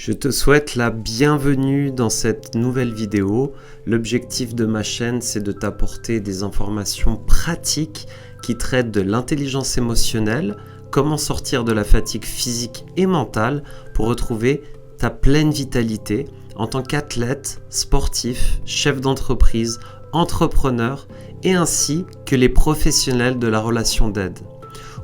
Je te souhaite la bienvenue dans cette nouvelle vidéo. L'objectif de ma chaîne, c'est de t'apporter des informations pratiques qui traitent de l'intelligence émotionnelle, comment sortir de la fatigue physique et mentale pour retrouver ta pleine vitalité en tant qu'athlète, sportif, chef d'entreprise, entrepreneur et ainsi que les professionnels de la relation d'aide.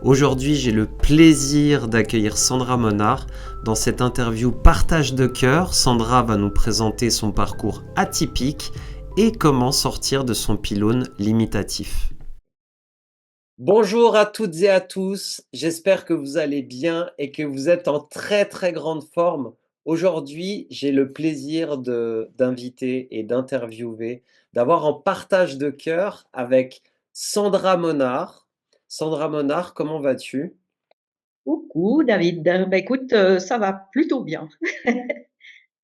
Aujourd'hui, j'ai le plaisir d'accueillir Sandra Monard dans cette interview partage de cœur. Sandra va nous présenter son parcours atypique et comment sortir de son pylône limitatif. Bonjour à toutes et à tous, j'espère que vous allez bien et que vous êtes en très grande forme. Aujourd'hui, j'ai le plaisir d'inviter et d'interviewer, d'avoir en partage de cœur avec Sandra Monard. Sandra Monard, comment vas-tu? Coucou David, écoute, ça va plutôt bien.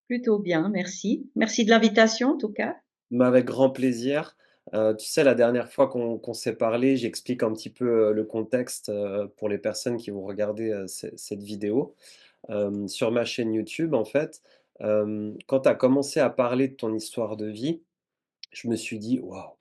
Plutôt bien, merci. Merci de l'invitation en tout cas. Mais avec grand plaisir. Tu sais, la dernière fois qu'on s'est parlé, j'explique un petit peu, le contexte, pour les personnes qui vont regarder, cette vidéo. Sur ma chaîne YouTube, en fait, quand tu as commencé à parler de ton histoire de vie, je me suis dit: «Waouh,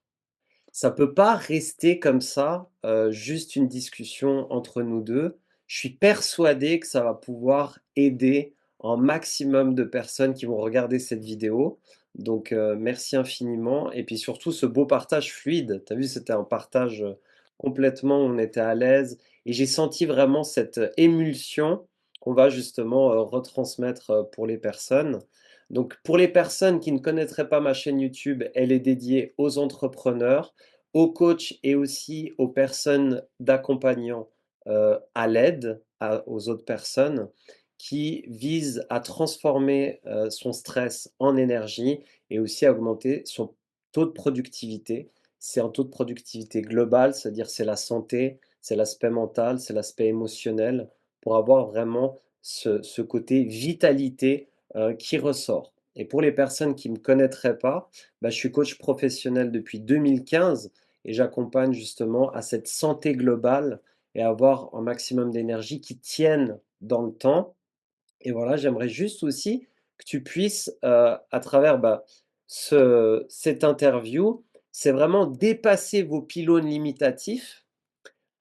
ça peut pas rester comme ça, juste une discussion entre nous 2. Je suis persuadé que ça va pouvoir aider un maximum de personnes qui vont regarder cette vidéo. Donc, merci infiniment et puis surtout ce beau partage fluide. Tu as vu, c'était un partage, complètement on était à l'aise et j'ai senti vraiment cette, émulsion qu'on va justement, retransmettre, pour les personnes. Donc pour les personnes qui ne connaîtraient pas ma chaîne YouTube, elle est dédiée aux entrepreneurs, aux coachs et aussi aux personnes d'accompagnants, à l'aide aux autres personnes qui visent à transformer, son stress en énergie et aussi à augmenter son taux de productivité. C'est un taux de productivité global, c'est-à-dire c'est la santé, c'est l'aspect mental, c'est l'aspect émotionnel pour avoir vraiment ce côté vitalité, qui ressort. Et pour les personnes qui ne me connaîtraient pas, bah, je suis coach professionnel depuis 2015 et j'accompagne justement à cette santé globale et avoir un maximum d'énergie qui tienne dans le temps. Et voilà, j'aimerais juste aussi que tu puisses, à travers, bah, cette interview, c'est vraiment dépasser vos pylônes limitatifs.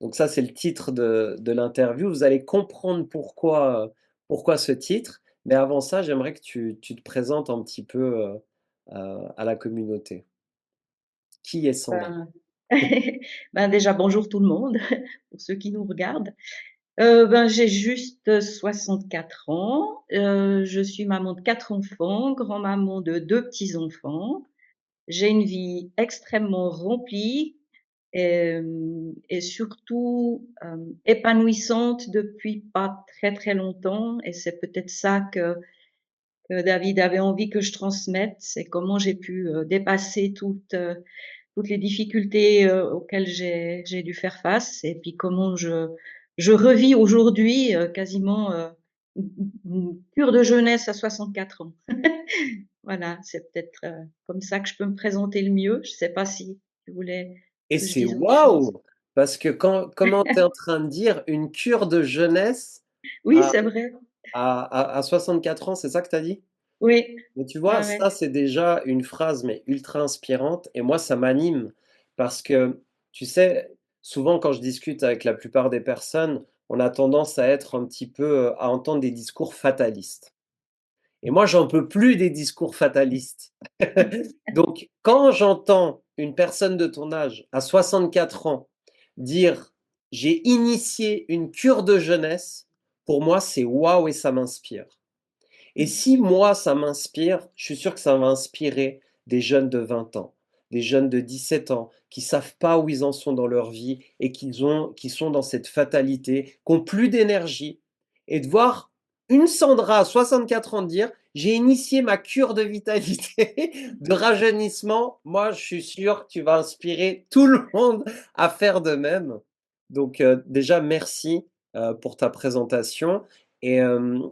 Donc ça, c'est le titre de l'interview. Vous allez comprendre pourquoi ce titre. Mais avant ça, j'aimerais que tu te présentes un petit peu, à la communauté. Qui est Sandra? Ben, déjà bonjour tout le monde, pour ceux qui nous regardent. J'ai juste 64 ans, je suis maman de 4 enfants, grand-maman de 2 petits-enfants. J'ai une vie extrêmement remplie, et surtout, épanouissante depuis pas très longtemps, et c'est peut-être ça que David avait envie que je transmette, c'est comment j'ai pu, dépasser toutes les difficultés, auxquelles j'ai dû faire face, et puis comment je revis aujourd'hui, quasiment, une cure de jeunesse à 64 ans. Voilà, c'est peut-être, comme ça que je peux me présenter le mieux. Je sais pas si tu voulais Et que je c'est dise autre chose? waouh! Parce que comment tu es en train de dire une cure de jeunesse Oui, à c'est vrai. 64 ans, c'est ça que tu as dit? Oui. Mais tu Ouais, vois, ouais. ça, c'est déjà une phrase, mais ultra inspirante et moi, ça m'anime parce que, tu sais, souvent quand je discute avec la plupart des personnes, on a tendance à être un petit peu, à entendre des discours fatalistes et moi, j'en peux plus des discours fatalistes. Donc quand j'entends une personne de ton âge, à 64 ans, dire: «J'ai initié une cure de jeunesse», pour moi, c'est waouh et ça m'inspire. Et si moi, ça m'inspire, je suis sûr que ça va inspirer des jeunes de 20 ans, des jeunes de 17 ans qui savent pas où ils en sont dans leur vie et qui sont dans cette fatalité, qui ont plus d'énergie et de voir une Sandra à 64 ans dire: «J'ai initié ma cure de vitalité, de rajeunissement». Moi, je suis sûr que tu vas inspirer tout le monde à faire de même. Donc, déjà merci, pour ta présentation et hem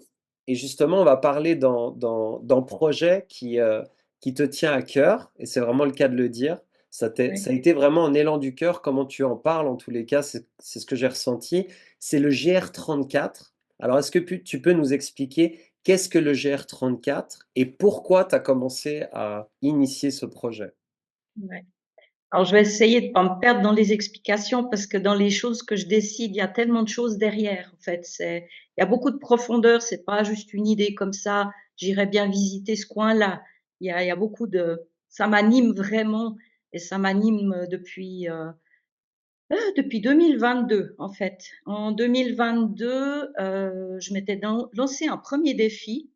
et justement, on va parler d'un projet qui te tient à cœur et c'est vraiment le cas de le dire. Oui. Ça a été vraiment un élan du cœur, comment tu en parles en tous les cas, c'est ce que j'ai ressenti. C'est le GR34. Alors est-ce que tu peux nous expliquer Qu'est-ce que le GR34 et pourquoi tu as commencé à initier ce projet? Ouais. Alors je vais essayer de pas me perdre dans les explications parce que dans les choses que je décide, il y a tellement de choses derrière, en fait. Il y a beaucoup de profondeur, c'est pas juste une idée comme ça, j'irais bien visiter ce coin-là. Il y a beaucoup de ça m'anime vraiment et ça m'anime, depuis 2022, en fait. En 2022, je m'étais lancé un premier défi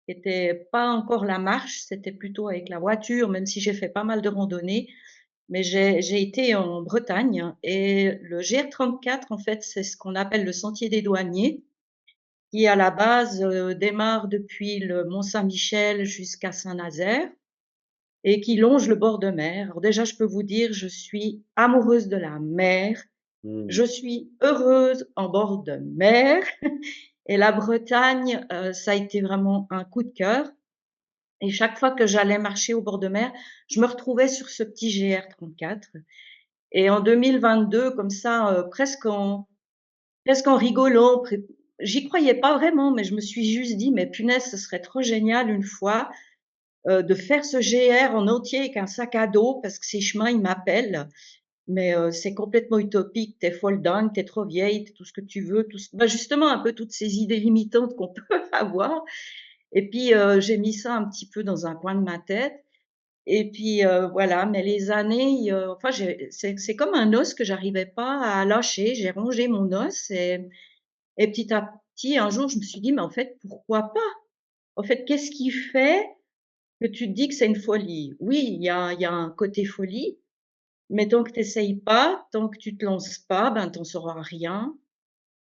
qui était pas encore la marche, c'était plutôt avec la voiture, même si j'ai fait pas mal de randonnées. Mais j'ai été en Bretagne et le GR34, en fait, c'est ce qu'on appelle le sentier des douaniers, qui à la base, démarre depuis le Mont-Saint-Michel jusqu'à Saint-Nazaire et qui longe le bord de mer. Alors déjà, je peux vous dire, je suis amoureuse de la mer, Mmh. je suis heureuse en bord de mer et la Bretagne, ça a été vraiment un coup de cœur et chaque fois que j'allais marcher au bord de mer, je me retrouvais sur ce petit GR34. Et en 2022, comme ça, presque en rigolant, j'y croyais pas vraiment, mais je me suis juste dit: «Mais punaise, ce serait trop génial une fois, de faire ce GR en entier avec un sac à dos parce que ces chemins, ils m'appellent. Mais, c'est complètement utopique, tu es folle dingue, tu es trop vieille, tu es tout ce que tu veux», justement un peu toutes ces idées limitantes qu'on peut avoir et puis, j'ai mis ça un petit peu dans un coin de ma tête et puis, voilà, mais les années, enfin c'est comme un os que j'arrivais pas à lâcher. J'ai rongé mon os et petit à petit, un jour, je me suis dit: «Mais en fait, pourquoi pas? En fait, qu'est-ce qui fait que tu te dis que c'est une folie?» Oui, il y a un côté folie, mais tant que tu essayes pas, tant que tu te lances pas, ben, tu en sauras rien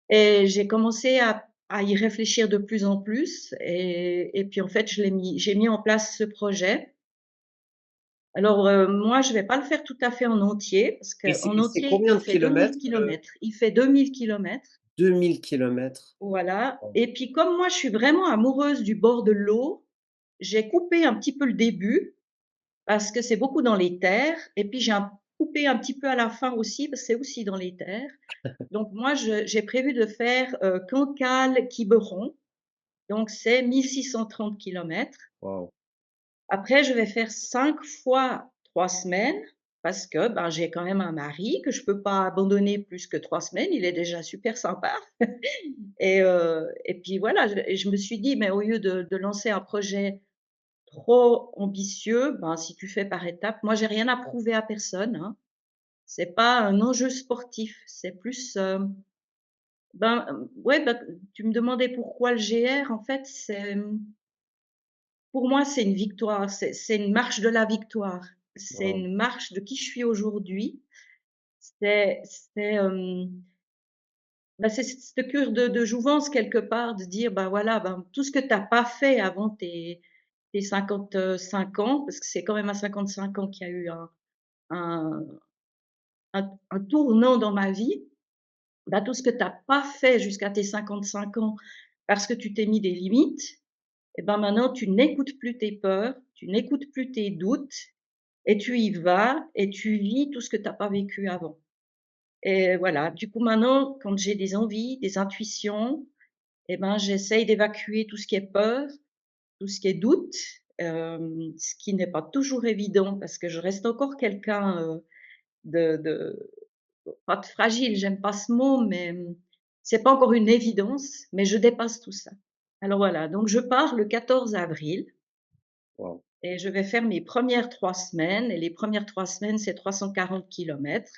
et j'ai commencé à y réfléchir de plus en plus et puis en fait, j'ai mis en place ce projet. Alors, moi, je vais pas le faire tout à fait en entier parce qu'en Et c'est entier, combien il de fait 2000 kilomètres, kilomètres. Il fait 2000 kilomètres, 2000 kilomètres? voilà Waouh. et puis comme moi, je suis vraiment amoureuse du bord de l'eau, j'ai coupé un petit peu le début parce que c'est beaucoup dans les terres et puis coupé un petit peu à la fin aussi parce que c'est aussi dans les terres. Donc moi, j'ai prévu de faire, Cancale-Quiberon, donc c'est 1 630 kilomètres. Waouh. Après, je vais faire 5 fois 3 semaines parce que, ben, j'ai quand même un mari que je peux pas abandonner plus que 3 semaines. Il est déjà super sympa et puis voilà, je me suis dit: «Mais au lieu de lancer un projet trop ambitieux, ben, si tu fais par étapes». Moi, j'ai rien à prouver à personne, hein. C'est pas un enjeu sportif, c'est plus, ouais, tu me demandais pourquoi le GR, en fait, pour moi, c'est une victoire, c'est une marche de la victoire. C'est Waouh. une marche de qui je suis aujourd'hui. C'est, c'est cette cure de jouvence quelque part, de dire: «Ben, voilà, ben, tout ce que tu as pas fait avant tes 55 ans», parce que c'est quand même à 55 ans qu'il y a eu un un tournant dans ma vie. Bah, tout ce que tu as pas fait jusqu'à tes 55 ans parce que tu t'es mis des limites et ben, maintenant tu n'écoutes plus tes peurs, tu n'écoutes plus tes doutes et tu y vas et tu vis tout ce que tu as pas vécu avant et voilà, du coup, maintenant, quand j'ai des envies, des intuitions et ben, j'essaye d'évacuer tout ce qui est peur, tout ce qui est doute, ce qui n'est pas toujours évident parce que je reste encore quelqu'un, de pas de fragile, j'aime pas ce mot, mais, c'est pas encore une évidence, mais je dépasse tout ça. Alors voilà, donc je pars le 14 avril Waouh. et je vais faire mes premières 3 semaines et les premières 3 semaines, c'est 340 kilomètres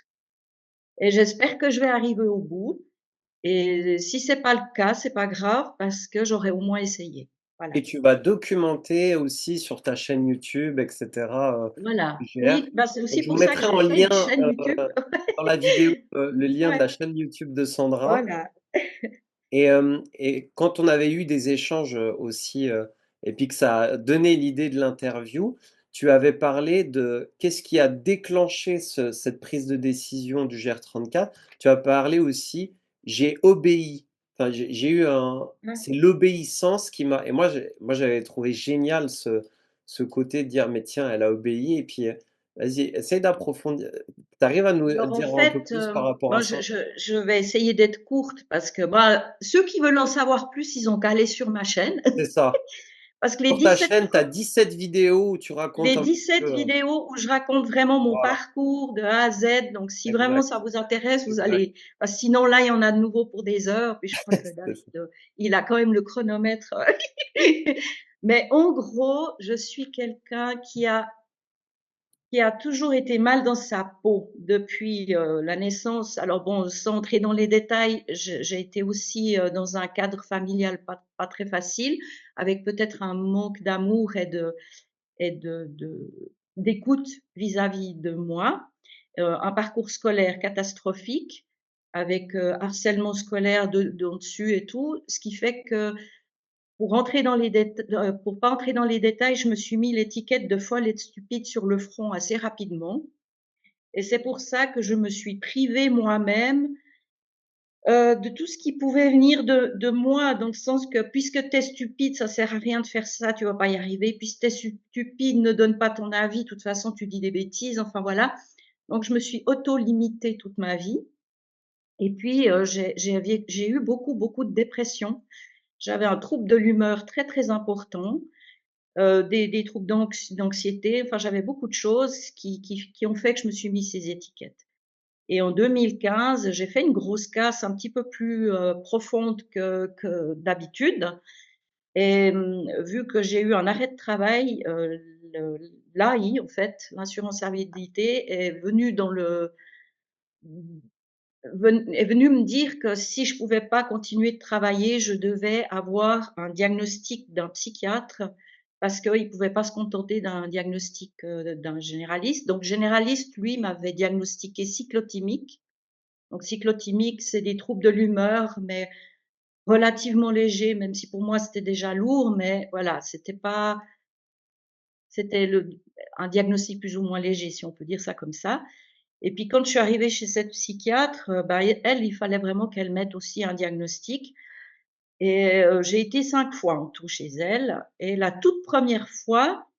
et j'espère que je vais arriver au bout et si c'est pas le cas, c'est pas grave parce que j'aurai au moins essayé. Voilà. Et tu vas documenter aussi sur ta chaîne YouTube et cetera, Voilà. le GR. Oui, bah, c'est Donc aussi je vous pour ça que mettrai j'ai en fait lien, une chaîne YouTube. dans la vidéo, le lien de Ouais, la chaîne YouTube de Sandra. voilà. Et quand on avait eu des échanges, aussi, et puis que ça a donné l'idée de l'interview, tu avais parlé de qu'est-ce qui a déclenché cette prise de décision du GR34. Tu as parlé aussi: «J'ai obéi». Enfin, j'ai eu un Ouais. c'est l'obéissance qui m'a et moi j'avais trouvé génial ce côté de dire: «Mais tiens, elle a obéi» et puis, Vas-y, essaye d'approfondir. Tu arrives à nous Alors en dire un peu fait, plus par rapport à bon ça? je vais essayer d'être courte parce que, bah, ceux qui veulent en savoir plus, ils ont qu'à aller sur ma chaîne. C'est ça. Parce que les Sur ta 17 chaîne, tu as 17 vidéos où tu racontes les un petit 17 peu, vidéos où je raconte vraiment mon voilà, parcours de A à Z, donc si vraiment exact, ça vous intéresse, vous exact. allez parce que sinon là, il y en a de nouveau pour des heures, puis je crois que C'est David, ça. il a quand même le chronomètre. Mais en gros, je suis quelqu'un qui a toujours été mal dans sa peau depuis, la naissance. Alors bon, sans entrer dans les détails, j'ai été aussi, dans un cadre familial pas très facile, avec peut-être un manque d'amour et d'écoute vis-à-vis de moi. Un parcours scolaire catastrophique avec, harcèlement scolaire de dessus et tout, ce qui fait que pour pas entrer dans les détails, je me suis mis l'étiquette de folle et de stupide sur le front assez rapidement et c'est pour ça que je me suis privée moi-même, de tout ce qui pouvait venir de moi, dans le sens que puisque tu es stupide, ça sert à rien de faire ça, tu vas pas y arriver. Puisque tu es stupide, ne donne pas ton avis, de toute façon tu dis des bêtises, enfin voilà. Donc je me suis auto-limitée toute ma vie et puis, j'ai eu beaucoup de dépression. J'avais un trouble de l'humeur très, très important, des troubles d'anxiété, enfin j'avais beaucoup de choses qui ont fait que je me suis mis ces étiquettes. Et en 2015, j'ai fait une grosse casse un petit peu plus, profonde que d'habitude et vu que j'ai eu un arrêt de travail, le l'AI en fait, l'assurance invalidité est venu me dire que si je pouvais pas continuer de travailler, je devais avoir un diagnostic d'un psychiatre parce qu'il pouvait pas se contenter d'un diagnostic, d'un généraliste. Donc généraliste, lui, m'avait diagnostiqué cyclotimique. Donc cyclotimique, c'est des troubles de l'humeur, mais relativement légers, même si pour moi c'était déjà lourd, mais voilà, c'était un diagnostic plus ou moins léger, si on peut dire ça comme ça. Et puis quand je suis arrivée chez cette psychiatre, bah, elle, il fallait vraiment qu'elle mette aussi un diagnostic et j'ai été 5 fois en tout chez elle et la toute première fois,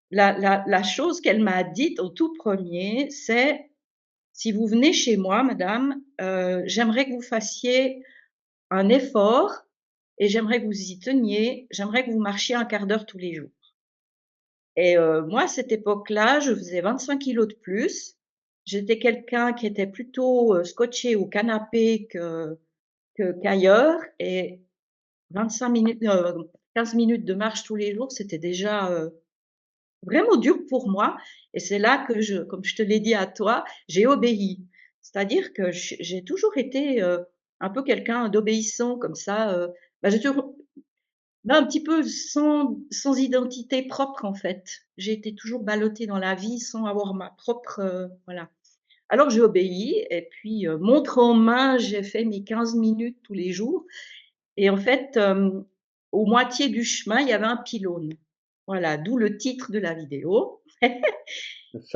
la chose qu'elle m'a dite au tout premier, c'est: «Si vous venez chez moi madame, j'aimerais que vous fassiez un effort et j'aimerais que vous y teniez, j'aimerais que vous marchiez un quart d'heure tous les jours». Et moi, à cette époque-là, je faisais 25 kilos de plus. J'étais quelqu'un qui était plutôt, scotché au canapé qu'ailleurs et 25 minutes, 15 minutes de marche tous les jours, c'était déjà, vraiment dur pour moi et c'est là que comme je te l'ai dit à toi, j'ai obéi. C'est-à-dire que j'ai toujours été, un peu quelqu'un d'obéissant comme ça, bah, j'ai toujours bah, un petit peu sans identité propre, en fait. J'ai été toujours ballottée dans la vie sans avoir ma propre, voilà. Alors j'ai obéi et puis, montre en main, j'ai fait mes 15 minutes tous les jours et en fait, au moitié du chemin, il y avait un pylône. Voilà, d'où le titre de la vidéo Le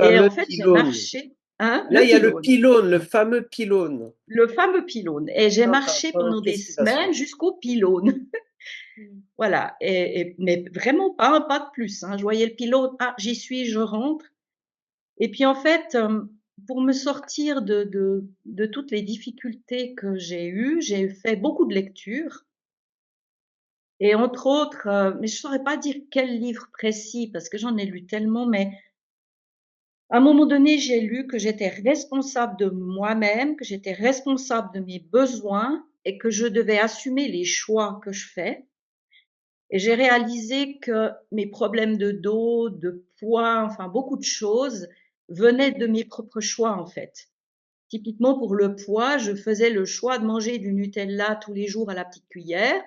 et en fameux fait, j'ai pylône. marché hein? Là, Le il y a le pylône, pylône, le fameux pylône. le fameux pylône et j'ai marché pendant des Qu'est-ce qui t'a sauvé? semaines jusqu'au pylône. Voilà et mais vraiment pas un pas de plus, hein. Je voyais le pilote: «Ah, j'y suis, je rentre» et puis en fait, pour me sortir de toutes les difficultés que j'ai eues, j'ai fait beaucoup de lectures et entre autres, mais je saurais pas dire quel livre précis parce que j'en ai lu tellement, mais à un moment donné, j'ai lu que j'étais responsable de moi-même, que j'étais responsable de mes besoins et que je devais assumer les choix que je fais. Et j'ai réalisé que mes problèmes de dos, de poids, enfin beaucoup de choses venaient de mes propres choix, en fait. Typiquement pour le poids, je faisais le choix de manger du Nutella tous les jours à la petite cuillère,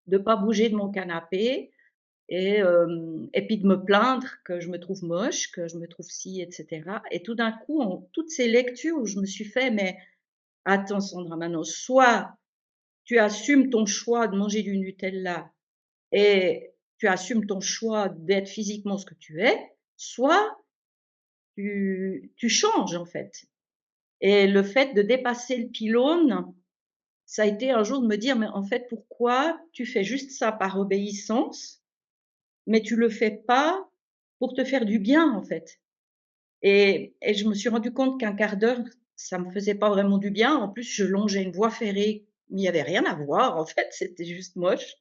de pas bouger de mon canapé et puis de me plaindre que je me trouve moche, que je me trouve ci et cetera et tout d'un coup, en toutes ces lectures où je me suis fait: «Mais attends Sandra, maintenant, soit tu assumes ton choix de manger du Nutella et tu assumes ton choix d'être physiquement ce que tu es, soit tu changes en fait. Et le fait de dépasser le pylône, ça a été un jour de me dire: «Mais en fait, pourquoi tu fais juste ça par obéissance, mais tu le fais pas pour te faire du bien en fait?» et je me suis rendu compte qu'un quart d'heure, ça me faisait pas vraiment du bien. En plus, je longeais une voie ferrée, mais il y avait rien à voir en fait, c'était juste moche.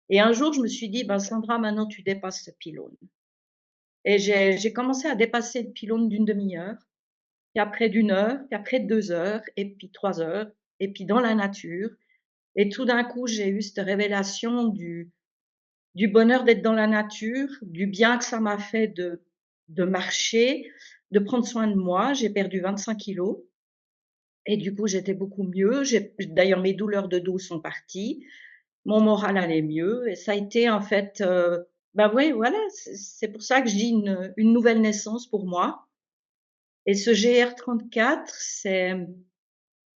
Et un jour, je me suis dit: «Ben, Sandra, maintenant tu dépasses ce pylône». Et j'ai commencé à dépasser le pylône d'une demi-heure, puis après d'1 heure, puis après 2 heures et puis 3 heures et puis dans la nature. Et tout d'un coup, j'ai eu cette révélation du bonheur d'être dans la nature, du bien que ça m'a fait de marcher, de prendre soin de moi. J'ai perdu 25 kilogrammes et du coup, j'étais beaucoup mieux. J'ai d'ailleurs, mes douleurs de dos sont parties, mon moral allait mieux et ça a été en fait, bah, ouais, voilà, c'est pour ça que je dis une nouvelle naissance pour moi. Et ce GR34,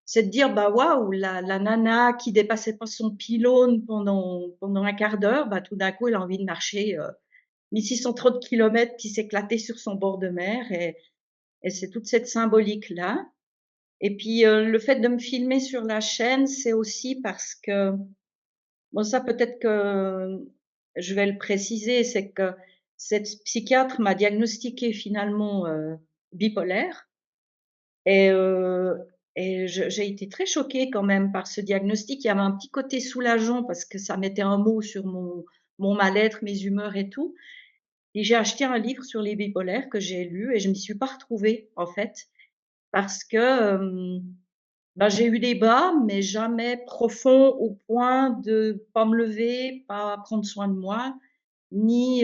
c'est de dire: «Bah, waouh, la nana qui dépassait pas son pylône pendant un quart d'heure, bah, tout d'un coup, elle a envie de marcher, 1 630 kilomètres puis s'éclater sur son bord de mer». Et c'est toute cette symbolique-là. Et puis, le fait de me filmer sur la chaîne, c'est aussi parce que bon, ça peut-être que je vais le préciser, c'est que cette psychiatre m'a diagnostiquée finalement, bipolaire. Et j'ai été très choquée quand même par ce diagnostic. Il y avait un petit côté soulageant parce que ça mettait un mot sur mon mal-être, mes humeurs et tout. Et j'ai acheté un livre sur les bipolaires que j'ai lu et je m'y suis pas retrouvée, en fait, parce que, bah, j'ai eu des bas, mais jamais profonds au point de pas me lever, pas prendre soin de moi, ni,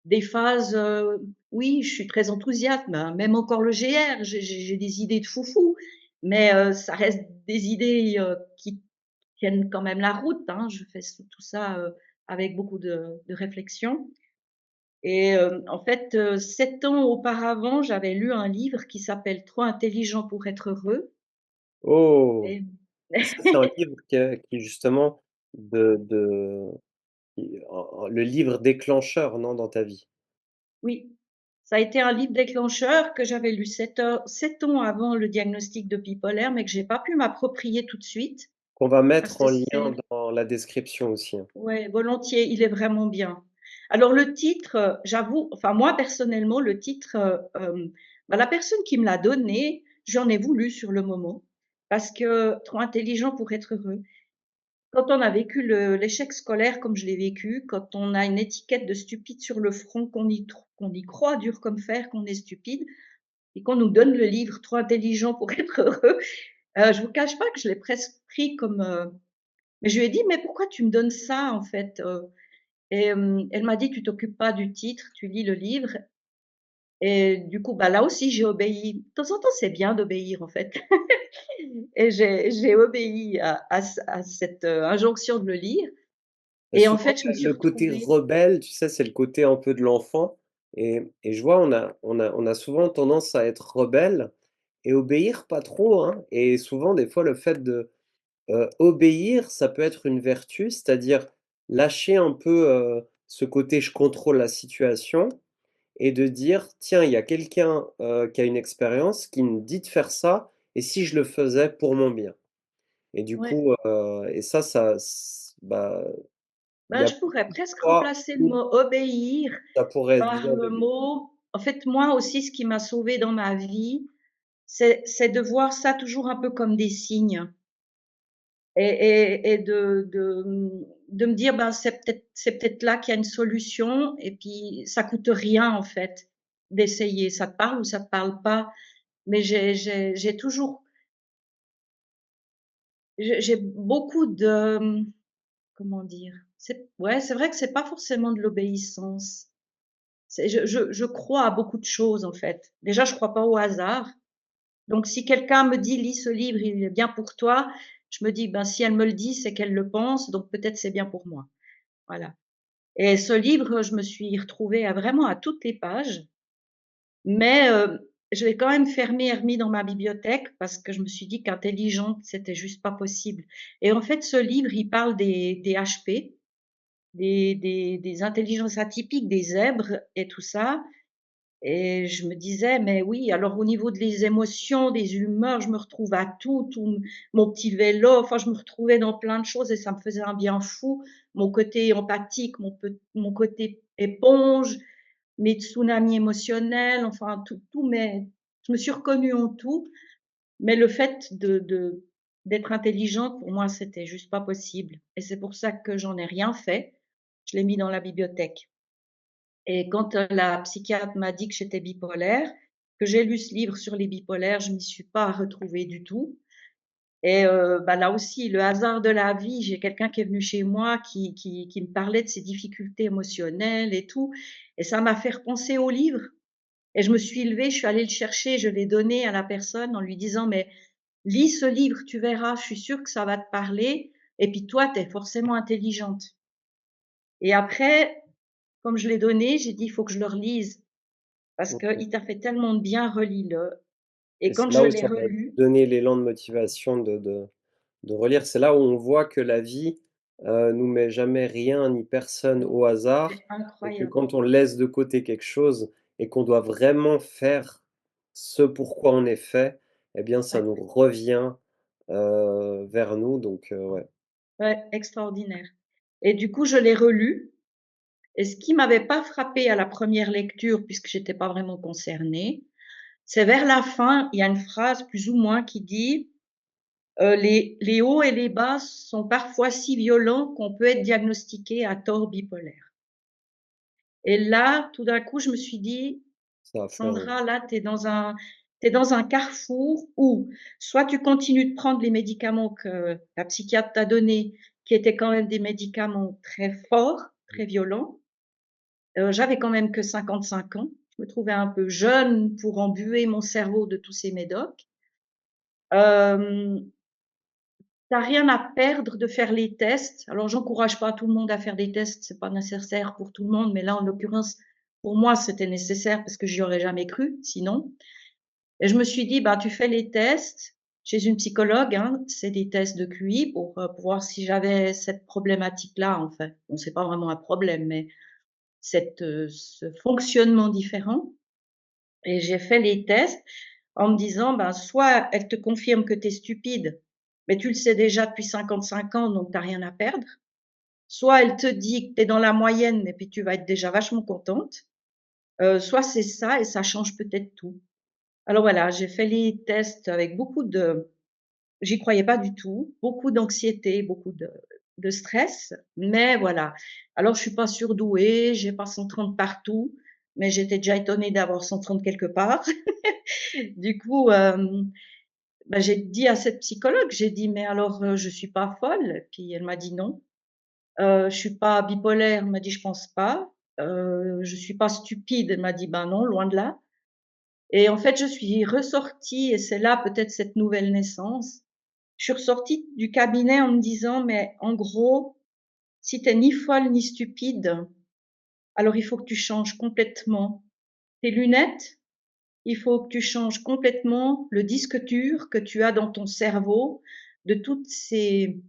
des phases, oui, je suis très enthousiaste, ben, même encore le GR, j'ai des idées de foufou, mais, ça reste des idées, qui tiennent quand même la route, hein. Je fais tout ça, avec beaucoup de réflexion. Et en fait, 7 ans auparavant, j'avais lu un livre qui s'appelle «Trop intelligent pour être heureux». Oh! Et Ça, c'est un livre qui justement de qui le livre déclencheur, non, dans ta vie? oui, ça a été un livre déclencheur que j'avais lu 7 ans avant le diagnostic de bipolaire, mais que j'ai pas pu m'approprier tout de suite Qu'on va parce mettre que en lien c'est dans la description aussi, hein. ouais, volontiers, il est vraiment bien. Alors le titre, j'avoue, enfin moi personnellement, le titre, bah, la personne qui me l'a donné, j'en ai voulu sur le moment parce que «Trop intelligent pour être heureux». Quand on a vécu l'échec scolaire comme je l'ai vécu, quand on a une étiquette de stupide sur le front, qu'on y croit dur comme fer qu'on est stupide et qu'on nous donne le livre «Trop intelligent pour être heureux», je vous cache pas que je l'ai presque pris comme, mais je lui ai dit: «Mais pourquoi tu me donnes ça en fait?» Et elle m'a dit: «Tu t'occupes pas du titre, tu lis le livre». Et du coup, bah, là aussi j'ai obéi. De temps en temps, c'est bien d'obéir en fait. Et j'ai obéi à cette, injonction de le lire. Et Et en souvent, fait, je me suis le côté retrouvée rebelle, tu sais, c'est le côté un peu de l'enfant et je vois, on a souvent tendance à être rebelle et obéir pas trop, hein, et souvent, des fois, le fait de, obéir, ça peut être une vertu, c'est-à-dire lâcher un peu, ce côté «je contrôle la situation» et de dire: «Tiens, il y a quelqu'un, qui a une expérience qui me dit de faire ça et si je le faisais pour mon bien?» Et du ouais, coup, et ça bah, il y bah, a je pourrais presque pas remplacer le mot «obéir» ça pourrait par venir le de lui. mot en fait, moi aussi, ce qui m'a sauvée dans ma vie, c'est de voir ça toujours un peu comme des signes. Et de me dire: «Ben, c'est peut-être là qu'il y a une solution» et puis ça coûte rien, en fait, d'essayer. Ça te parle ou ça te parle pas, mais j'ai toujours j'ai beaucoup de, comment dire? C'est ouais, c'est vrai que c'est pas forcément de l'obéissance. C'est je crois à beaucoup de choses, en fait. Déjà, je crois pas au hasard. Donc si quelqu'un me dit: «Lis ce livre, il est bien pour toi», je me dis: «Ben, si elle me le dit, c'est qu'elle le pense, donc peut-être c'est bien pour moi». Voilà. Et ce livre, je me suis retrouvée à vraiment à toutes les pages, mais je l'ai quand même fermé et remis dans ma bibliothèque parce que je me suis dit qu'intelligente, c'était juste pas possible. Et en fait, ce livre, il parle des HP, des intelligences atypiques, des zèbres et tout ça. Et je me disais: «Mais oui, alors au niveau des émotions, des humeurs, je me retrouve à tout mon petit vélo», enfin je me retrouvais dans plein de choses et ça me faisait un bien fou. Mon côté empathique, mon côté éponge, mes tsunamis émotionnels, enfin tout je me suis reconnue en tout, mais le fait d'être intelligente, pour moi, c'était juste pas possible. Et c'est pour ça que j'en ai rien fait. Je l'ai mis dans la bibliothèque. Et quand la psychiatre m'a dit que j'étais bipolaire, que j'ai lu ce livre sur les bipolaires, je m'y suis pas retrouvée du tout. Et bah, là aussi, le hasard de la vie, j'ai quelqu'un qui est venu chez moi qui me parlait de ses difficultés émotionnelles et tout, et ça m'a fait repenser au livre. Et je me suis levée, je suis allée le chercher, je l'ai donné à la personne en lui disant: «Mais lis ce livre, tu verras, je suis sûre que ça va te parler, et puis toi, tu es forcément intelligente». Et après, comme je l'ai donné, j'ai dit: «Il faut que je le relise parce OK. qu'il t'a fait tellement de bien, relis-le». Et Et quand c'est là je où l'ai ça va relu, donner l'élan de motivation de relire. C'est là où on voit que la vie, nous met jamais rien ni personne au hasard c'est et que incroyable. quand on laisse de côté quelque chose et qu'on doit vraiment faire ce pourquoi on est fait, eh bien ça Ouais, nous revient, vers nous donc ouais. ouais, extraordinaire. Et du coup, je l'ai relu, et ce qui m'avait pas frappé à la première lecture, puisque j'étais pas vraiment concernée, c'est vers la fin, il y a une phrase plus ou moins qui dit, les hauts et les bas sont parfois si violents qu'on peut être diagnostiqué à tort bipolaire». Et là, tout d'un coup, je me suis dit: Ça a fait un «Sandra, là, tu dans un carrefour où soit tu continues de prendre les médicaments que la psychiatre t'a donnés, qui étaient quand même des médicaments très forts, très violents». J'avais quand même que 55 ans. Je me trouvais un peu jeune pour embuer mon cerveau de tous ces médocs. Tu rien à perdre de faire les tests. Alors j'encourage pas tout le monde à faire des tests, c'est pas nécessaire pour tout le monde, mais là, en l'occurrence, pour moi, c'était nécessaire parce que j'y aurais jamais cru sinon. Et je me suis dit: «Bah, tu fais les tests chez une psychologue, hein». C'est des tests de QI pour voir si j'avais cette problématique-là, en fait. Bon, c'est pas vraiment un problème, mais ce fonctionnement différent. Et j'ai fait les tests en me disant: «Ben, soit elle te confirme que tu es stupide, mais tu le sais déjà depuis 55 ans, donc tu as rien à perdre. Soit elle te dit que tu es dans la moyenne et puis tu vas être déjà vachement contente, soit c'est ça et ça change peut-être tout». Alors voilà, j'ai fait les tests avec beaucoup de j'y croyais pas du tout, beaucoup d'anxiété, beaucoup de stress, mais voilà. Alors je suis pas surdouée, j'ai pas 130 partout, mais j'étais déjà étonnée d'avoir 130 quelque part. Du coup, bah, j'ai dit à cette psychologue, j'ai dit: «Mais alors, je suis pas folle?» Puis elle m'a dit: «Non». «Je suis pas bipolaire?» Elle m'a dit: «Je pense pas». «Je suis pas stupide?» Elle m'a dit: «Ben non, loin de là». Et en fait, je suis ressortie, et c'est là peut-être cette nouvelle naissance. Je suis ressortie du cabinet en me disant: «Mais en gros, si tu es ni folle ni stupide, alors il faut que tu changes complètement tes lunettes, il faut que tu changes complètement le disque dur que tu as dans ton cerveau de toutes ces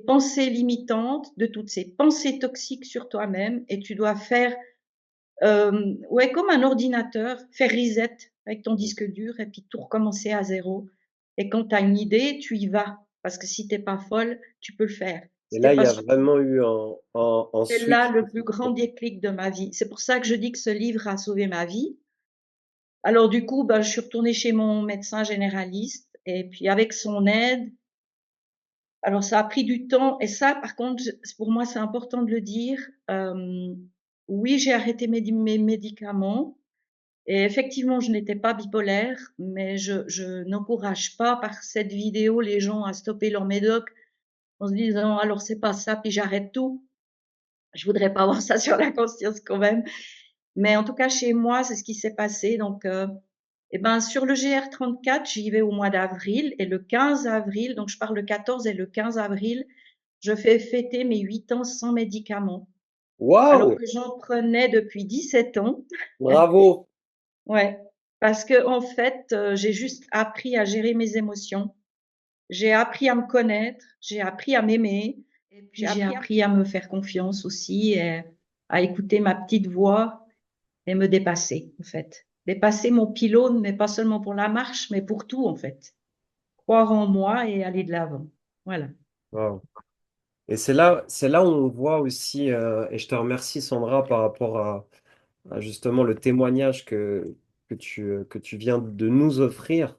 pensées limitantes, de toutes ces pensées toxiques sur toi-même, et tu dois faire, ouais, comme un ordinateur, faire reset avec ton disque dur et puis tout recommencer à zéro. Et quand tu as une idée, tu y vas, parce que si tu es pas folle, tu peux le faire. et Si tu es là, il pas y a stupide». vraiment eu un C'est là switch le qui plus s'est grand fait. déclic de ma vie. C'est pour ça que je dis que ce livre a sauvé ma vie. Alors du coup, bah, je suis retournée chez mon médecin généraliste, et puis avec son aide, alors ça a pris du temps, et ça par contre, pour moi, c'est important de le dire, oui, j'ai arrêté mes médicaments, et effectivement, je n'étais pas bipolaire, mais je n'encourage pas par cette vidéo les gens à stopper leur médoc en se disant: «Alors c'est pas ça, puis j'arrête tout». Je voudrais pas avoir ça sur la conscience quand même. Mais en tout cas, chez moi, c'est ce qui s'est passé. Donc, et ben, sur le GR34, j'y vais au mois d'avril, et le 15 avril, donc je pars le 14 et le 15 avril, je fais fêter mes 8 ans sans médicaments, alors Waouh! que j'en prenais depuis 17 ans. Bravo! Ouais, parce que en fait, j'ai juste appris à gérer mes émotions. J'ai appris à me connaître, j'ai appris à m'aimer, et puis j'ai appris à me faire confiance aussi, et à écouter ma petite voix et me dépasser, en fait. Dépasser mon pylône, mais pas seulement pour la marche, mais pour tout, en fait. Croire en moi et aller de l'avant. Voilà. Waouh! Et c'est là où on voit aussi, et je te remercie Sandra par rapport à justement le témoignage que tu viens de nous offrir.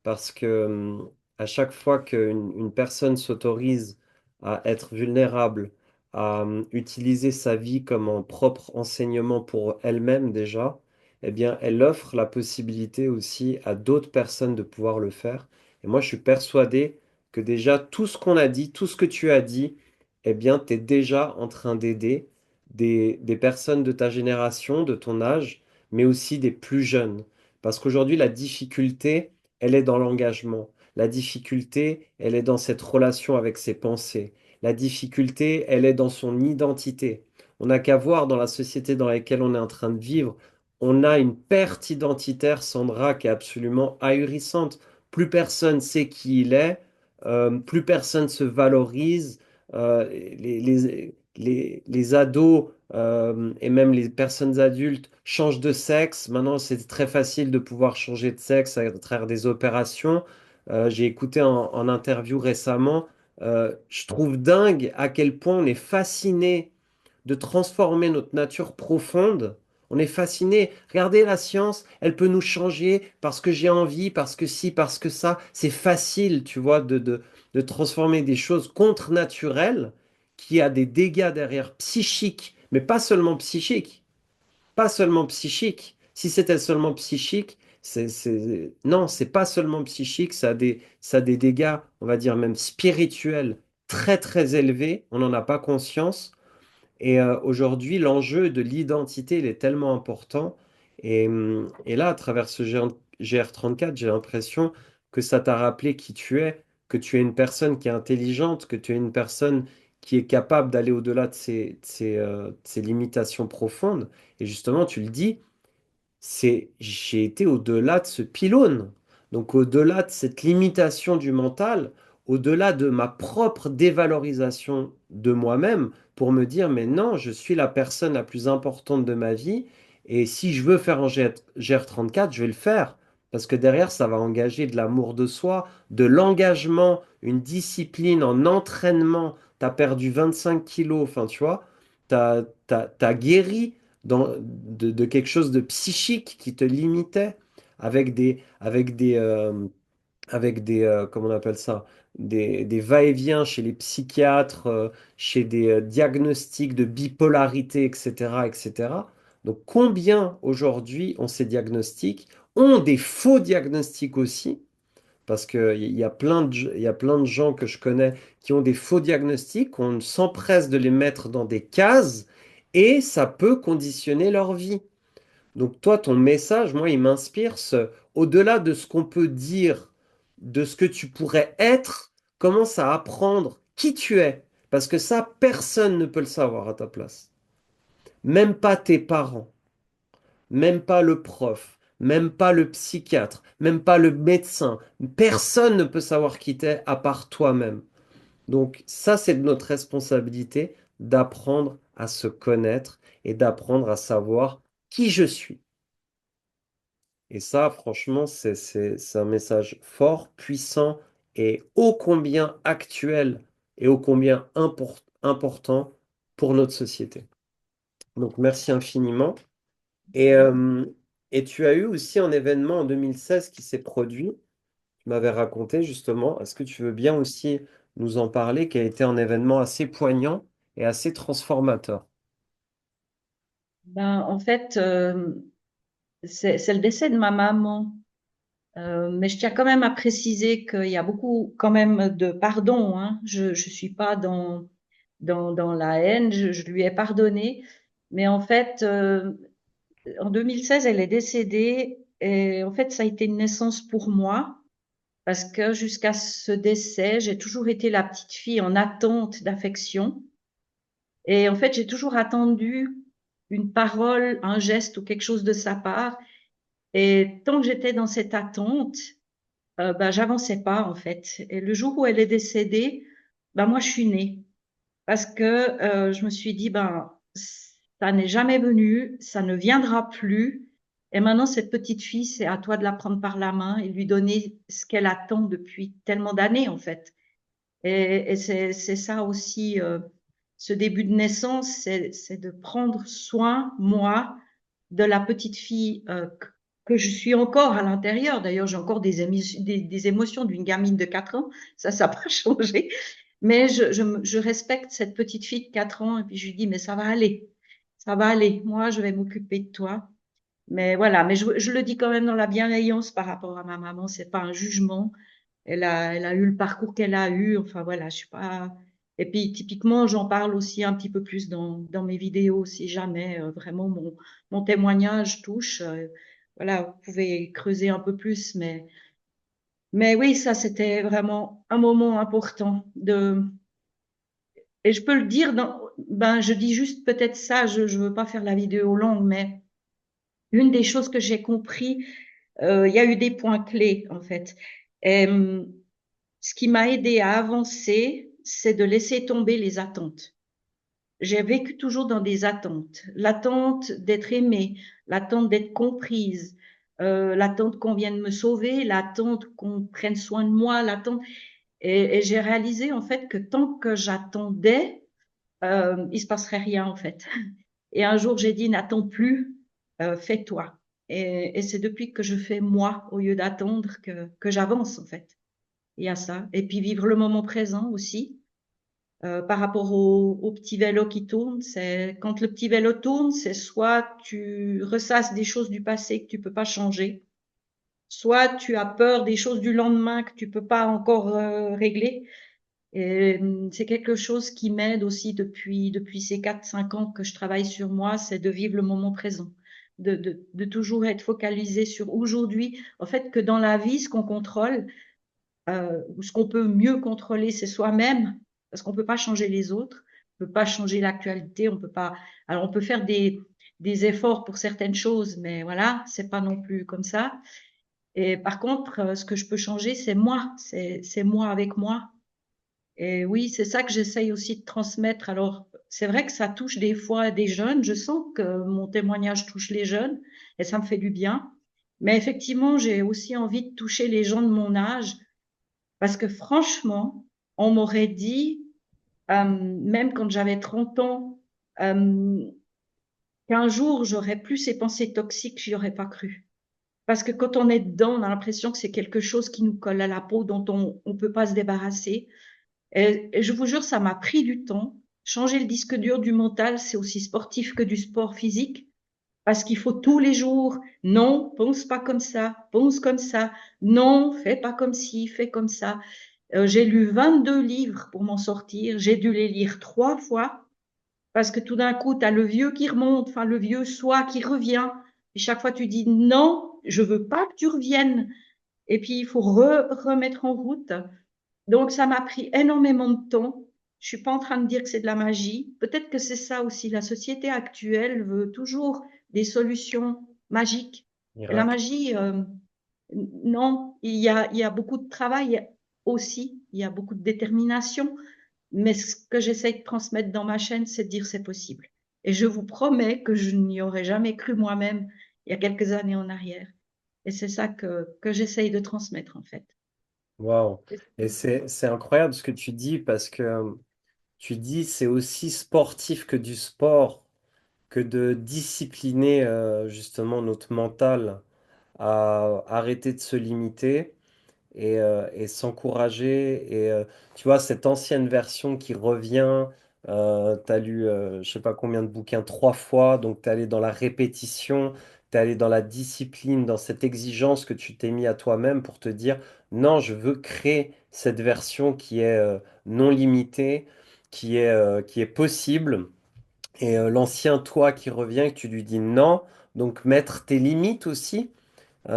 Parce que à chaque fois une personne s'autorise à être vulnérable, à utiliser sa vie comme un propre enseignement pour elle-même déjà, eh bien, elle offre la possibilité aussi à d'autres personnes de pouvoir le faire. Et moi, je suis persuadé que déjà tout ce qu'on a dit, tout ce que tu as dit, eh bien, tu es déjà en train d'aider des personnes de ta génération, de ton âge, mais aussi des plus jeunes. Parce qu'aujourd'hui, la difficulté, elle est dans l'engagement. La difficulté, elle est dans cette relation avec ses pensées. La difficulté, elle est dans son identité. On n'a qu'à voir dans la société dans laquelle on est en train de vivre, on a une perte identitaire, Sandra, qui est absolument ahurissante. Plus personne sait qui il est, plus personne se valorise. Les ados et même les personnes adultes changent de sexe. Maintenant, c'est très facile de pouvoir changer de sexe à travers des opérations. J'ai écouté en interview récemment, je trouve dingue à quel point on est fasciné de transformer notre nature profonde. On est fasciné. Regardez la science, elle peut nous changer parce que j'ai envie, parce que si, parce que ça. C'est facile, tu vois, de transformer des choses contre-naturelles qui a des dégâts derrière psychiques, mais pas seulement psychiques. Pas seulement psychique. Si c'était seulement psychique, non, c'est pas seulement psychique, ça a des dégâts, on va dire même spirituels très très élevés. On n'en a pas conscience. Et aujourd'hui, l'enjeu de l'identité, il est tellement important. Et là, à travers ce GR34, j'ai l'impression que ça t'a rappelé qui tu es, que tu es une personne qui est intelligente, que tu es une personne qui est capable d'aller au-delà de ses limitations profondes. Et justement, tu le dis, j'ai été au-delà de ce pylône. Donc au-delà de cette limitation du mental, au-delà de ma propre dévalorisation de moi-même pour me dire, mais non, je suis la personne la plus importante de ma vie et si je veux faire un GR34, je vais le faire. Parce que derrière, ça va engager de l'amour de soi, de l'engagement, une discipline, un entraînement. Tu as perdu 25 kilos, enfin, tu vois, t'as guéri de quelque chose de psychique qui te limitait avec des comment on appelle ça, des va-et-vient chez les psychiatres, chez des diagnostics de bipolarité, etc., etc. Donc combien aujourd'hui ont ces diagnostics, ont des faux diagnostics aussi, parce qu'il y a il y a plein de gens que je connais qui ont des faux diagnostics, on s'empresse de les mettre dans des cases et ça peut conditionner leur vie. Donc toi, ton message, moi, il m'inspire au-delà de ce qu'on peut dire, de ce que tu pourrais être, commence à apprendre qui tu es. Parce que ça, personne ne peut le savoir à ta place. Même pas tes parents, même pas le prof, même pas le psychiatre, même pas le médecin. Personne ne peut savoir qui t'es à part toi-même. Donc ça, c'est de notre responsabilité d'apprendre à se connaître et d'apprendre à savoir qui je suis. Et ça, franchement, c'est un message fort, puissant et ô combien actuel et ô combien important pour notre société. Donc, merci infiniment. Et, euh, et tu as eu aussi un événement en 2016 qui s'est produit. Tu m'avais raconté justement. Est-ce que tu veux bien aussi nous en parler, qui a été un événement assez poignant et assez transformateur? Ben, en fait, c'est le décès de ma maman. Mais je tiens quand même à préciser qu'il y a beaucoup quand même de pardon, hein. Je suis pas dans la haine, je lui ai pardonné. Mais en fait, en 2016, elle est décédée et en fait, ça a été une naissance pour moi parce que jusqu'à ce décès, j'ai toujours été la petite fille en attente d'affection. Et en fait, j'ai toujours attendu une parole, un geste ou quelque chose de sa part. Et tant que j'étais dans cette attente, ben, j'avançais pas en fait. Et le jour où elle est décédée, ben, moi, je suis née parce que je me suis dit, ben, ça n'est jamais venu, ça ne viendra plus. Et maintenant, cette petite fille, c'est à toi de la prendre par la main et lui donner ce qu'elle attend depuis tellement d'années, en fait. Et c'est ça aussi, ce début de naissance, c'est de prendre soin, moi, de la petite fille que je suis encore à l'intérieur. D'ailleurs, j'ai encore des émotions d'une gamine de 4 ans. Ça n'a pas changé. Mais je respecte cette petite fille de 4 ans et puis je lui dis, mais ça va aller. Ça va aller. Moi, je vais m'occuper de toi. Mais voilà, mais je le dis quand même dans la bienveillance par rapport à ma maman. C'est pas un jugement. Elle a eu le parcours qu'elle a eu. Enfin voilà, je suis pas. Et puis typiquement, j'en parle aussi un petit peu plus dans mes vidéos, si jamais vraiment mon témoignage touche. Voilà, vous pouvez creuser un peu plus, mais oui, ça c'était vraiment un moment important de. Et je peux le dire ben je dis juste peut-être ça. Je veux pas faire la vidéo longue, mais une des choses que j'ai compris, il y a eu des points clés en fait. Et, ce qui m'a aidé à avancer, c'est de laisser tomber les attentes. J'ai vécu toujours dans des attentes. L'attente d'être aimée, l'attente d'être comprise, l'attente qu'on vienne me sauver, l'attente qu'on prenne soin de moi, l'attente. Et j'ai réalisé en fait que tant que j'attendais, il se passerait rien en fait. Et un jour j'ai dit n'attends plus, fais-toi. Et c'est depuis que je fais moi au lieu d'attendre que j'avance en fait. Il y a ça. Et puis vivre le moment présent aussi. Par rapport au petit vélo qui tourne, c'est quand le petit vélo tourne, c'est soit tu ressasses des choses du passé que tu peux pas changer, soit tu as peur des choses du lendemain que tu peux pas encore régler. Et c'est quelque chose qui m'aide aussi depuis ces 4 5 ans que je travaille sur moi, c'est de vivre le moment présent, de toujours être focalisé sur aujourd'hui. En fait, que dans la vie, ce qu'on contrôle, ou ce qu'on peut mieux contrôler, c'est soi-même, parce qu'on peut pas changer les autres, on peut pas changer l'actualité, on peut pas. Alors on peut faire des efforts pour certaines choses, mais voilà, c'est pas non plus comme ça. Et par contre, ce que je peux changer, c'est moi, c'est moi avec moi. Et oui, c'est ça que j'essaye aussi de transmettre. Alors, c'est vrai que ça touche des fois des jeunes. Je sens que mon témoignage touche les jeunes et ça me fait du bien. Mais effectivement, j'ai aussi envie de toucher les gens de mon âge parce que franchement, on m'aurait dit, même quand j'avais 30 ans, euh, qu'un jour j'aurais plus ces pensées toxiques, j'y aurais pas cru. Parce que quand on est dedans, on a l'impression que c'est quelque chose qui nous colle à la peau, dont on peut pas se débarrasser. Et je vous jure, ça m'a pris du temps. Changer le disque dur du mental, c'est aussi sportif que du sport physique. Parce qu'il faut tous les jours, non, pense pas comme ça, pense comme ça, non, fais pas comme ci, fais comme ça. J'ai lu 22 livres pour m'en sortir. J'ai dû les lire 3 fois parce que tout d'un coup, tu as le vieux qui remonte, enfin le vieux soi qui revient. Et chaque fois, tu dis non, je veux pas que tu reviennes. Et puis, il faut remettre en route. Donc, ça m'a pris énormément de temps. Je suis pas en train de dire que c'est de la magie. Peut-être que c'est ça aussi. La société actuelle veut toujours des solutions magiques. La Miracle. magie, non, il y a beaucoup de travail aussi, il y a beaucoup de détermination, mais ce que j'essaie de transmettre dans ma chaîne, c'est de dire c'est possible. Et je vous promets que je n'y aurais jamais cru moi-même il y a quelques années en arrière. Et c'est ça que j'essaye de transmettre en fait. Waouh. Et c'est incroyable ce que tu dis parce que tu dis c'est aussi sportif que du sport, que de discipliner justement notre mental à arrêter de se limiter et s'encourager. Et tu vois, cette ancienne version qui revient, tu as lu je sais pas combien de bouquins 3 fois, donc tu es allé dans la répétition, tu es allé dans la discipline, dans cette exigence que tu t'es mis à toi-même pour te dire, non, je veux créer cette version qui est non limitée, qui est possible. Et l'ancien toi qui revient, que tu lui dis non, donc mettre tes limites aussi.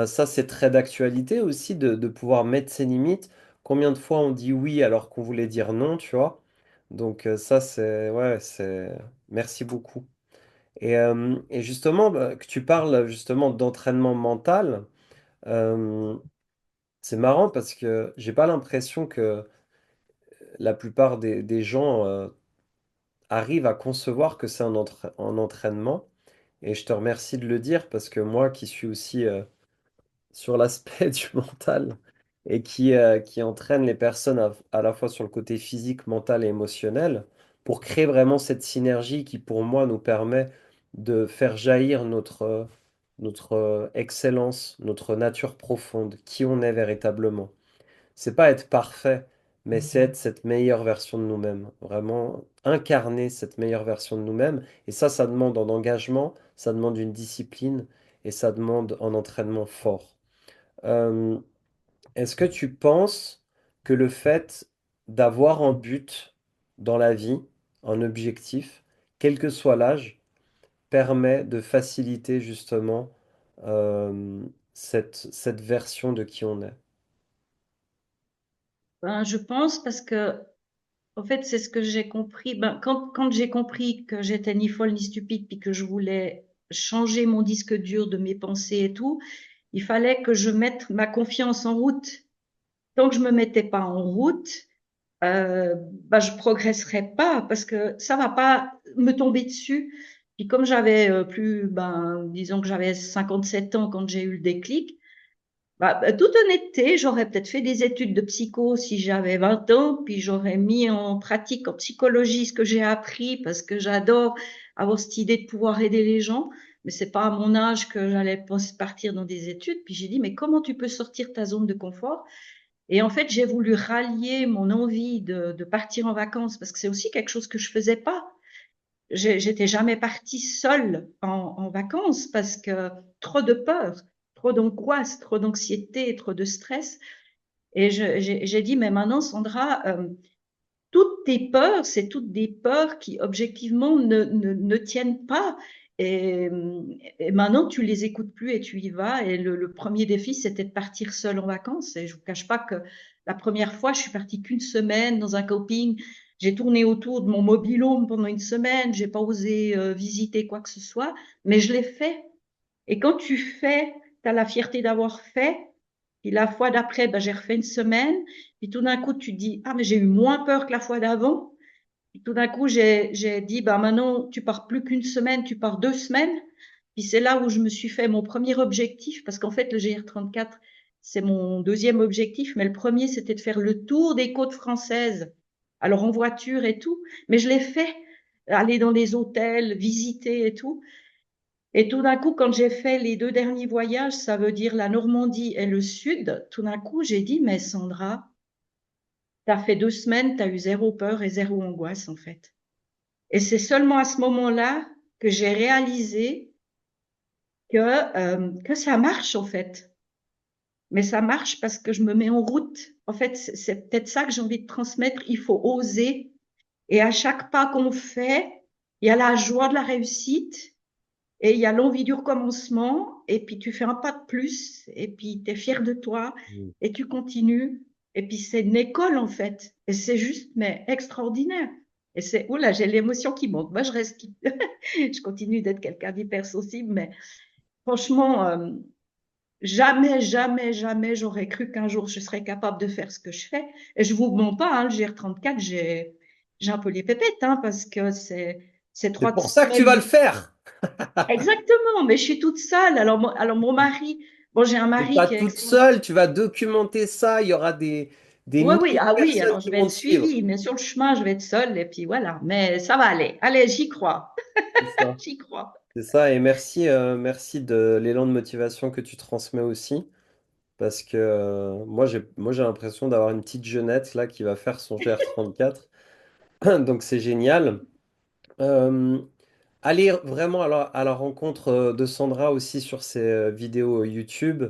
Ça, c'est très d'actualité aussi de pouvoir mettre ses limites. Combien de fois on dit oui alors qu'on voulait dire non, tu vois? Donc ça, c'est... Ouais, c'est... Merci beaucoup. Et justement, bah, que tu parles justement d'entraînement mental, euh, c'est marrant parce que j'ai pas l'impression que la plupart des gens arrivent à concevoir que c'est un entraînement. Et je te remercie de le dire parce que moi qui suis aussi sur l'aspect du mental, et qui entraîne les personnes à la fois sur le côté physique, mental et émotionnel pour créer vraiment cette synergie qui, pour moi, nous permet de faire jaillir notre excellence, notre nature profonde, qui on est véritablement. C'est pas être parfait, mais c'est être cette meilleure version de nous-mêmes. Vraiment incarner cette meilleure version de nous-mêmes. Et ça demande un engagement, ça demande une discipline et ça demande un entraînement fort. Euh, Est-ce que tu penses que le fait d'avoir un but dans la vie, un objectif, quel que soit l'âge, permet de faciliter justement euh, cette version de qui on est? Ben, je pense parce que, en fait, c'est ce que j'ai compris. Ben, quand j'ai compris que j'étais ni folle ni stupide, puis que je voulais changer mon disque dur de mes pensées et tout, il fallait que je mette ma confiance en route. Tant que je me mettais pas en route, ben, je progresserais pas parce que ça va pas me tomber dessus. Puis comme j'avais ben, disons que j'avais 57 ans quand j'ai eu le déclic, toute honnêteté, j'aurais peut-être fait des études de psycho si j'avais 20 ans, puis j'aurais mis en pratique en psychologie ce que j'ai appris parce que j'adore avoir cette idée de pouvoir aider les gens. Mais c'est pas à mon âge que j'allais partir dans des études. Puis j'ai dit, mais comment tu peux sortir de ta zone de confort? Et en fait, j'ai voulu rallier mon envie de partir en vacances parce que c'est aussi quelque chose que je faisais pas. J'étais jamais partie seule en vacances parce que trop de peur, trop d'angoisse, trop d'anxiété, trop de stress. Et j'ai dit, mais maintenant, Sandra, toutes tes peurs, c'est toutes des peurs qui objectivement ne tiennent pas. Et, et maintenant, tu les écoutes plus et tu y vas. Et le premier défi, c'était de partir seule en vacances. Et je vous cache pas que la première fois, je suis partie qu'une semaine dans un camping. J'ai tourné autour de mon mobil-home pendant une semaine. J'ai pas osé visiter quoi que ce soit, mais je l'ai fait. Et quand tu fais, tu as la fierté d'avoir fait. Puis la fois d'après, ben, j'ai refait une semaine. Puis tout d'un coup, tu te dis, ah, mais j'ai eu moins peur que la fois d'avant. Puis tout d'un coup, j'ai dit, bah, maintenant, tu pars plus qu'une semaine, tu pars 2 semaines. Puis c'est là où je me suis fait mon premier objectif, parce qu'en fait, le GR34, c'est mon deuxième objectif, mais le premier, c'était de faire le tour des côtes françaises. Alors en voiture et tout, mais je l'ai fait, aller dans des hôtels, visiter et tout. Et tout d'un coup, quand j'ai fait les 2 derniers voyages, ça veut dire la Normandie et le Sud, tout d'un coup, j'ai dit, mais Sandra, t'as fait 2 semaines, t'as eu zéro peur et zéro angoisse, en fait. Et c'est seulement à ce moment-là que j'ai réalisé que ça marche, en fait. Mais ça marche parce que je me mets en route. En fait, c'est peut-être ça que j'ai envie de transmettre. Il faut oser. Et à chaque pas qu'on fait, il y a la joie de la réussite. Et il y a l'envie du recommencement, et puis tu fais un pas de plus, et puis tu es fier de toi, Mm. et tu continues. Et puis c'est une école en fait. Et c'est juste, mais extraordinaire. Et c'est, oula, j'ai l'émotion qui monte. Moi, je reste, je continue d'être quelqu'un d'hypersensible, mais franchement, jamais, jamais, jamais j'aurais cru qu'un jour je serais capable de faire ce que je fais. Et je vous mens pas, hein, le GR34, j'ai un peu les pépettes, hein, parce que c'est C'est trois pour ça que tu semaines. vas le faire. Exactement, mais je suis toute seule. Alors mon mari, bon, j'ai un T'es mari pas qui est toute extraordinaire. seule, tu vas documenter ça. Il y aura des Oui, milliers oui, de ah oui, personnes alors je qui vais vont être te suivre. suivie, mais sur le chemin, je vais être seule, et puis voilà. Mais ça va aller. Allez, j'y crois. C'est ça. J'y crois. C'est ça, et merci, merci de l'élan de motivation que tu transmets aussi, parce que moi j'ai l'impression d'avoir une petite jeunette là qui va faire son GR34, donc c'est génial. Euh, Allez vraiment à la rencontre de Sandra aussi sur ses vidéos YouTube.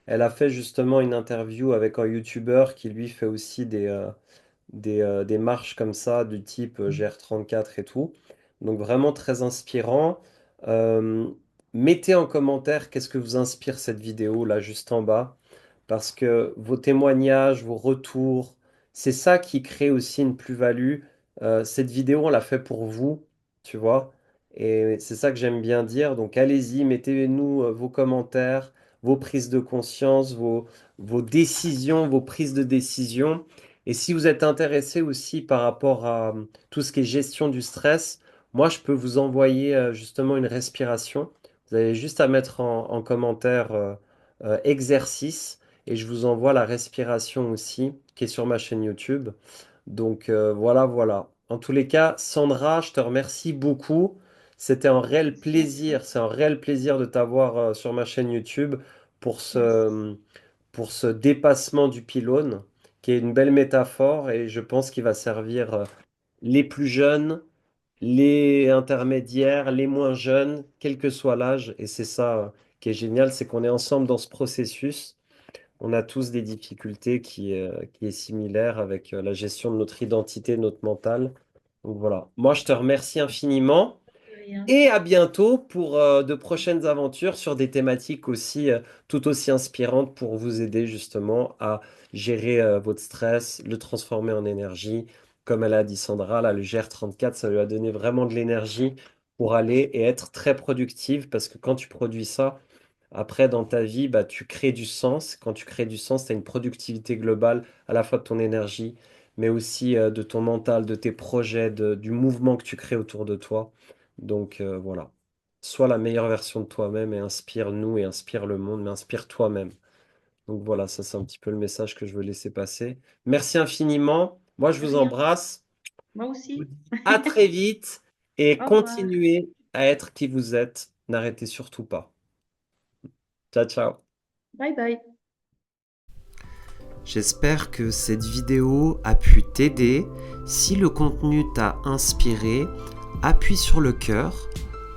Elle a fait justement une interview avec un YouTuber qui lui fait aussi des marches comme ça, du type GR34 et tout. Donc vraiment très inspirant. Euh, Mettez en commentaire qu'est-ce que vous inspire cette vidéo là juste en bas. Parce que vos témoignages, vos retours, c'est ça qui crée aussi une plus-value. Cette vidéo, on l'a fait pour vous, tu vois. Et c'est ça que j'aime bien dire. Donc allez-y, mettez-nous vos commentaires, vos prises de conscience, vos décisions, vos prises de décision. Et si vous êtes intéressé aussi par rapport à tout ce qui est gestion du stress, moi, je peux vous envoyer justement une respiration. Vous avez juste à mettre en commentaire exercice et je vous envoie la respiration aussi, qui est sur ma chaîne YouTube. Donc voilà, voilà. En tous les cas, Sandra, je te remercie beaucoup. C'était un réel Merci à toi. plaisir, c'est un réel plaisir de t'avoir sur ma chaîne YouTube pour Merci. pour ce dépassement du pylône, qui est une belle métaphore et je pense qu'il va servir les plus jeunes, les intermédiaires, les moins jeunes, quel que soit l'âge. Et c'est ça qui est génial, c'est qu'on est ensemble dans ce processus. On a tous des difficultés qui est similaire avec la gestion de notre identité, notre mental. Donc voilà. Moi, je te remercie infiniment De rien. et à bientôt pour de prochaines aventures sur des thématiques aussi tout aussi inspirantes pour vous aider justement à gérer votre stress, le transformer en énergie. Comme elle a dit Sandra, là, le GR34, ça lui a donné vraiment de l'énergie pour aller et être très productive parce que quand tu produis ça, après, dans ta vie, bah, tu crées du sens. Quand tu crées du sens, tu as une productivité globale, à la fois de ton énergie, mais aussi de ton mental, de tes projets, du mouvement que tu crées autour de toi. Donc voilà. Sois la meilleure version de toi-même et inspire-nous et inspire le monde, mais inspire toi-même. Donc voilà, ça c'est un petit peu le message que je veux laisser passer. Merci infiniment. Moi, je De vous rien. embrasse. Moi Je vous aussi. dis à très vite et Au revoir. continuez à être qui vous êtes. N'arrêtez surtout pas. Ciao, ciao. Bye bye. J'espère que cette vidéo a pu t'aider. Si le contenu t'a inspiré, appuie sur le cœur,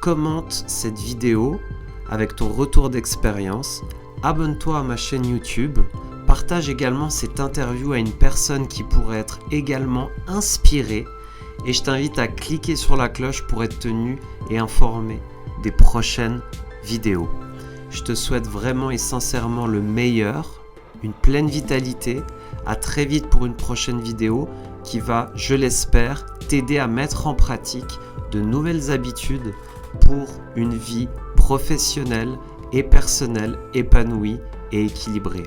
commente cette vidéo avec ton retour d'expérience, abonne-toi à ma chaîne YouTube, partage également cette interview à une personne qui pourrait être également inspirée et je t'invite à cliquer sur la cloche pour être tenu et informé des prochaines vidéos. Je te souhaite vraiment et sincèrement le meilleur, une pleine vitalité. À très vite pour une prochaine vidéo qui va, je l'espère, t'aider à mettre en pratique de nouvelles habitudes pour une vie professionnelle et personnelle épanouie et équilibrée.